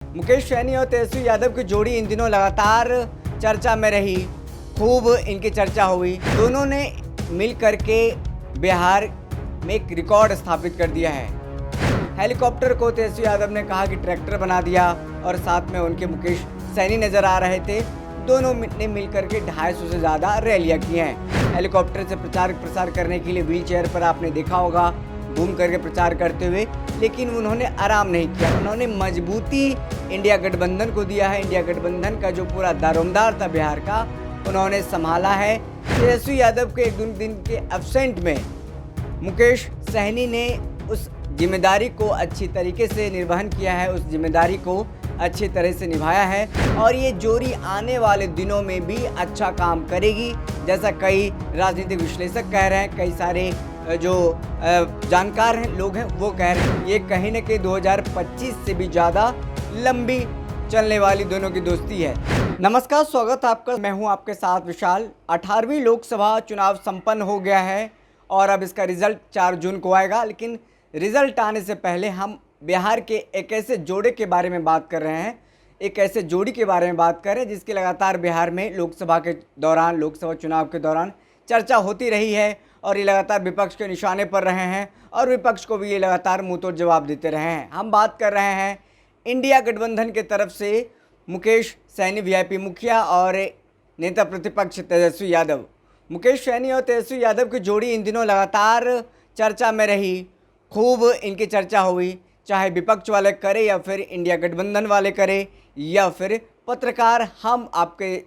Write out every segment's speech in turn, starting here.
मुकेश सैनी और तेजस्वी यादव की जोड़ी इन दिनों लगातार चर्चा में रही। खूब इनकी चर्चा हुई। दोनों ने मिल करके बिहार में एक रिकॉर्ड स्थापित कर दिया है। हेलीकॉप्टर को तेजस्वी यादव ने कहा कि ट्रैक्टर बना दिया और साथ में उनके मुकेश सैनी नजर आ रहे थे। दोनों ने मिलकर के 250 से ज़्यादा रैलियां की हैं। हेलीकॉप्टर से प्रचार प्रसार करने के लिए व्हील चेयर पर आपने देखा होगा घूम करके प्रचार करते हुए, लेकिन उन्होंने आराम नहीं किया। उन्होंने मजबूती इंडिया गठबंधन को दिया है। इंडिया गठबंधन का जो पूरा दारोमदार था बिहार का, उन्होंने संभाला है। तेजस्वी यादव के एक दिन के एब्सेंट में मुकेश सहनी ने उस जिम्मेदारी को अच्छी तरीके से निर्वहन किया है, उस जिम्मेदारी को अच्छी तरह से निभाया है और ये जोड़ी आने वाले दिनों में भी अच्छा काम करेगी, जैसा कई राजनीतिक विश्लेषक कह रहे हैं, कई सारे जो जानकार हैं लोग हैं वो कह रहे हैं। ये कहीं न कहीं 2025 से भी ज़्यादा लंबी चलने वाली दोनों की दोस्ती है। नमस्कार, स्वागत है आपका। मैं हूं आपके साथ विशाल। 18वीं लोकसभा चुनाव संपन्न हो गया है और अब इसका रिजल्ट 4 जून को आएगा, लेकिन रिजल्ट आने से पहले हम बिहार के एक ऐसे जोड़े के बारे में बात कर रहे हैं, एक ऐसे जोड़ी के बारे में बात कर रहे हैं जिसकी लगातार बिहार में लोकसभा के दौरान, लोकसभा चुनाव के दौरान चर्चा होती रही है और ये लगातार विपक्ष के निशाने पर रहे हैं और विपक्ष को भी ये लगातार मुंहतोड़ जवाब देते रहे हैं। हम बात कर रहे हैं इंडिया गठबंधन की तरफ से मुकेश सैनी वीआईपी मुखिया और नेता प्रतिपक्ष तेजस्वी यादव। मुकेश सैनी और तेजस्वी यादव की जोड़ी इन दिनों लगातार चर्चा में रही। खूब इनकी चर्चा हुई, चाहे विपक्ष वाले करे या फिर इंडिया गठबंधन वाले करे या फिर पत्रकार हम आपके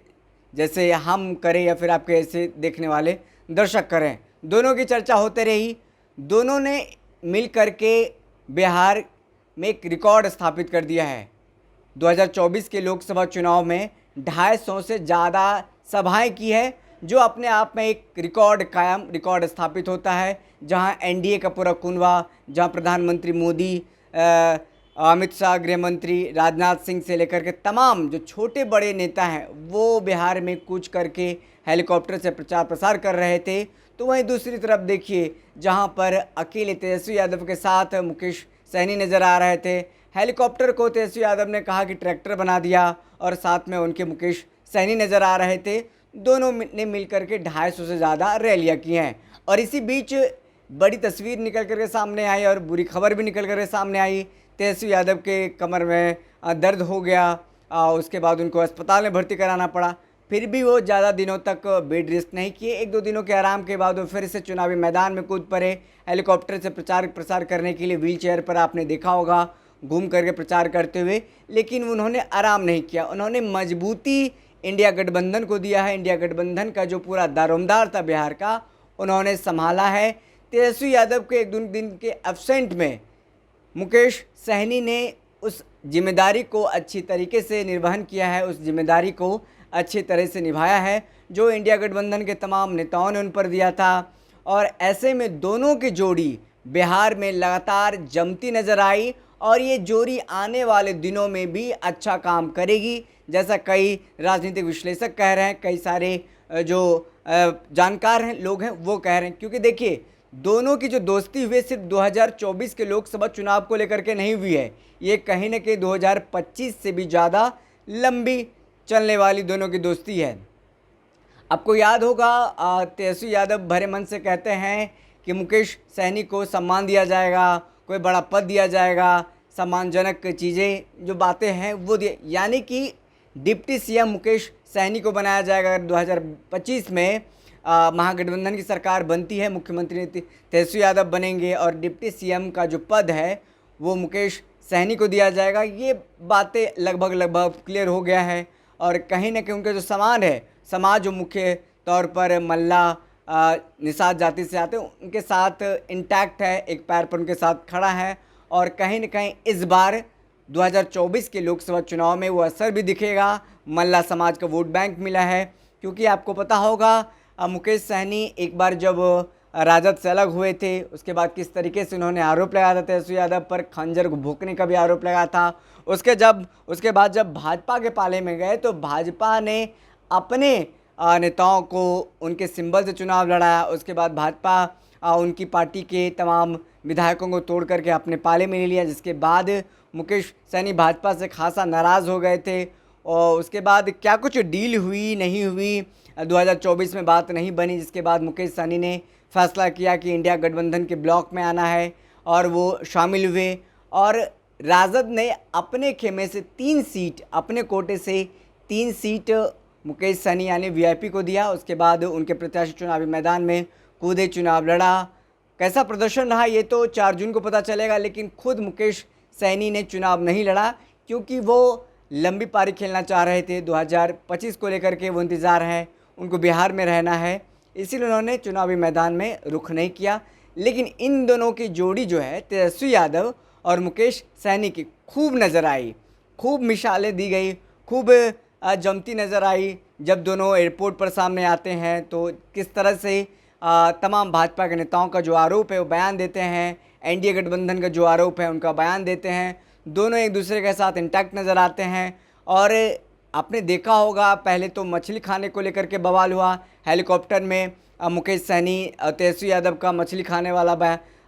जैसे हम करें या फिर आपके ऐसे देखने वाले दर्शक करें। दोनों की चर्चा होते रही। दोनों ने मिल करके बिहार में एक रिकॉर्ड स्थापित कर दिया है। 2024 के लोकसभा चुनाव में 250 से ज़्यादा सभाएं की है, जो अपने आप में एक रिकॉर्ड स्थापित होता है, जहां एनडीए का पूरा कुनबा, जहां प्रधानमंत्री मोदी, अमित शाह, गृह मंत्री राजनाथ सिंह से लेकर के तमाम जो छोटे बड़े नेता हैं वो बिहार में कूच करके हेलीकॉप्टर से प्रचार प्रसार कर रहे थे। तो वहीं दूसरी तरफ देखिए, जहां पर अकेले तेजस्वी यादव के साथ मुकेश सैनी नज़र आ रहे थे। हेलीकॉप्टर को तेजस्वी यादव ने कहा कि ट्रैक्टर बना दिया और साथ में उनके मुकेश सैनी नज़र आ रहे थे। दोनों ने मिलकर के 250 से ज़्यादा रैलियां की हैं और इसी बीच बड़ी तस्वीर निकल करके सामने आई और बुरी खबर भी निकल करके सामने आई। तेजस्वी यादव के कमर में दर्द हो गया, उसके बाद उनको अस्पताल में भर्ती कराना पड़ा। फिर भी वो ज़्यादा दिनों तक बेड रेस्ट नहीं किए। 1-2 दिनों के आराम के बाद वो फिर से चुनावी मैदान में कूद पड़े। हेलीकॉप्टर से प्रचार प्रसार करने के लिए व्हील चेयर पर आपने देखा होगा घूम करके प्रचार करते हुए, लेकिन उन्होंने आराम नहीं किया। उन्होंने मजबूती इंडिया गठबंधन को दिया है। इंडिया गठबंधन का जो पूरा दारोमदार था बिहार का, उन्होंने संभाला है। तेजस्वी यादव के एक दिन के एब्सेंट में मुकेश सहनी ने उस जिम्मेदारी को अच्छी तरीके से निर्वहन किया है, उस जिम्मेदारी को अच्छी तरह से निभाया है जो इंडिया गठबंधन के तमाम नेताओं ने उन पर दिया था। और ऐसे में दोनों की जोड़ी बिहार में लगातार जमती नज़र आई और ये जोड़ी आने वाले दिनों में भी अच्छा काम करेगी, जैसा कई राजनीतिक विश्लेषक कह रहे हैं, कई सारे जो जानकार हैं लोग हैं वो कह रहे हैं। क्योंकि देखिए, दोनों की जो दोस्ती हुई सिर्फ 2024 के लोकसभा चुनाव को लेकर के नहीं हुई है, ये कहीं न कहीं 2025 से भी ज़्यादा लंबी चलने वाली दोनों की दोस्ती है। आपको याद होगा तेजस्वी यादव भरे मन से कहते हैं कि मुकेश सैनी को सम्मान दिया जाएगा, कोई बड़ा पद दिया जाएगा, सम्मानजनक चीज़ें जो बातें हैं वो यानी कि डिप्टी सीएम मुकेश सैनी को बनाया जाएगा। अगर 2025 में महागठबंधन की सरकार बनती है, मुख्यमंत्री तेजस्वी यादव बनेंगे और डिप्टी सीएम का जो पद है वो मुकेश सैनी को दिया जाएगा। ये बातें लगभग क्लियर हो गया है और कहीं ना कहीं उनके जो समाज जो मुख्य तौर पर मल्ला निषाद जाति से आते हैं, उनके साथ इंटैक्ट है, एक पैर पर उनके साथ खड़ा है और कहीं न कहीं इस बार 2024 के लोकसभा चुनाव में वो असर भी दिखेगा। मल्ला समाज का वोट बैंक मिला है, क्योंकि आपको पता होगा मुकेश सहनी एक बार जब राजद से अलग हुए थे, उसके बाद किस तरीके से उन्होंने आरोप लगाया था तेजस्वी यादव पर, खंजर भोंकने का भी आरोप लगाया था। उसके बाद जब भाजपा के पाले में गए तो भाजपा ने अपने नेताओं को उनके सिंबल से चुनाव लड़ाया। उसके बाद भाजपा उनकी पार्टी के तमाम विधायकों को तोड़ करके अपने पाले में ले लिया, जिसके बाद मुकेश सैनी भाजपा से खासा नाराज़ हो गए थे। और उसके बाद क्या कुछ डील हुई नहीं हुई, 2024 में बात नहीं बनी, जिसके बाद मुकेश सहनी ने फैसला किया कि इंडिया गठबंधन के ब्लॉक में आना है और वो शामिल हुए। और राजद ने अपने खेमे से 3 सीट, अपने कोटे से 3 सीट मुकेश सहनी यानी वीआईपी को दिया। उसके बाद उनके प्रत्याशी चुनावी मैदान में कूदे, चुनाव लड़ा। कैसा प्रदर्शन रहा ये तो 4 जून को पता चलेगा, लेकिन खुद मुकेश सहनी ने चुनाव नहीं लड़ा क्योंकि वो लंबी पारी खेलना चाह रहे थे। 2025 को लेकर के वो इंतज़ार है, उनको बिहार में रहना है, इसीलिए उन्होंने चुनावी मैदान में रुख नहीं किया। लेकिन इन दोनों की जोड़ी जो है तेजस्वी यादव और मुकेश सहनी की खूब नज़र आई, खूब मिसालें दी गई, खूब जमती नज़र आई। जब दोनों एयरपोर्ट पर सामने आते हैं तो किस तरह से तमाम भाजपा के नेताओं का जो आरोप है वो बयान देते हैं, एनडीए गठबंधन का जो आरोप है उनका बयान देते हैं। दोनों एक दूसरे के साथ इंटैक्ट नज़र आते हैं। और आपने देखा होगा पहले तो मछली खाने को लेकर के बवाल हुआ, हेलीकॉप्टर में मुकेश सहनी तेजस्वी यादव का मछली खाने वाला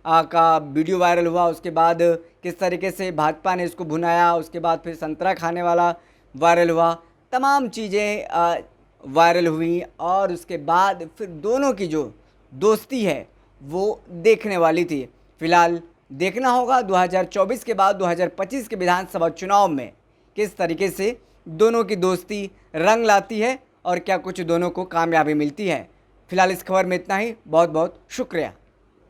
का वीडियो वायरल हुआ। उसके बाद किस तरीके से भाजपा ने इसको भुनाया, उसके बाद फिर संतरा खाने वाला वायरल हुआ, तमाम चीज़ें वायरल हुई। और उसके बाद फिर दोनों की जो दोस्ती है वो देखने वाली थी। फिलहाल देखना होगा 2024 के बाद 2025 के विधानसभा चुनाव में किस तरीके से दोनों की दोस्ती रंग लाती है और क्या कुछ दोनों को कामयाबी मिलती है। फिलहाल इस खबर में इतना ही। बहुत बहुत शुक्रिया।